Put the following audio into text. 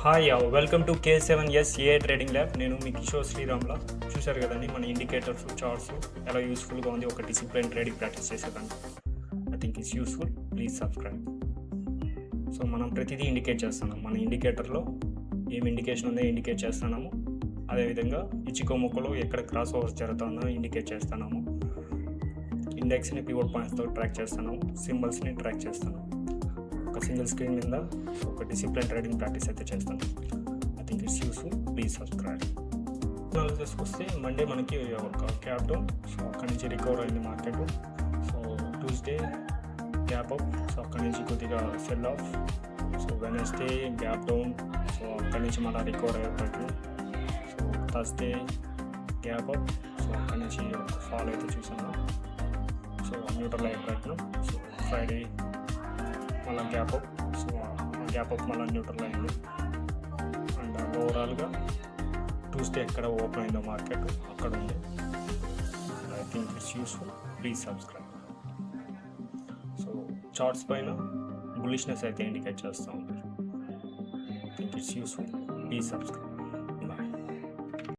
Hi welcome to K7S AI trading lab. నేను మీ కిషోర్ శ్రీరామ్లా. చూశారు కదండి మన ఇండికేటర్స్ చార్ట్స్ ఎలా యూస్ఫుల్గా ఉంది ఒక డిసిప్లైన్ ట్రేడింగ్ ప్రాక్టీస్ చేసేదానికి. I think it's useful. Please subscribe. So మనం ప్రతిదీ ఇండికేట్ చేస్తున్నాం. మన ఇండికేటర్లో ఏం ఇండికేషన్ ఉందో ఇండికేట్ చేస్తున్నాము. అదేవిధంగా ఇచికోమోకోలో ఎక్కడ క్రాస్ ఓవర్స్ జరుగుతుందో ఇండికేట్ చేస్తున్నాము. ఇండెక్స్ని పివోట్ పాయింట్స్తో ట్రాక్ చేస్తున్నాము. సింబల్స్ని ట్రాక్ చేస్తున్నాము. ఒక సింగిల్ స్క్రీన్ మీద ఒక డిసిప్లైన్ ట్రేడింగ్ ప్రాక్టీస్ అయితే చేస్తాను. I think it's useful. Please subscribe. అనాలిసిస్కి వస్తే మండే మనకి ఒక గ్యాప్ డౌన్, సో అక్కడి నుంచి రికవర్ అయింది market. So Tuesday gap up, so అక్కడి నుంచి కొద్దిగా cell of. So Wednesday gap down, so అక్కడి నుంచి మళ్ళీ రికవర్ అయ్యే ప్రయత్నం. So Thursday gap up, so అక్కడి నుంచి ఒక ఫాల్ అయితే చూసాను. సో న్యూట్రల్ అయ్యే ప్రయత్నం. సో ఫ్రైడే మళ్ళీ gap up, so gap up మళ్ళీ న్యూట్రల్ అయింది. అండ్ ఓవరాల్గా ట్యూస్డే ఎక్కడ ఓపెన్ అయిందో మార్కెట్ అక్కడ ఉంది. I think it's useful. Please subscribe. So charts పైన బులిష్నెస్ అయితే ఇండికేట్ చేస్తూ ఉంటారు. I think it's useful. Please subscribe.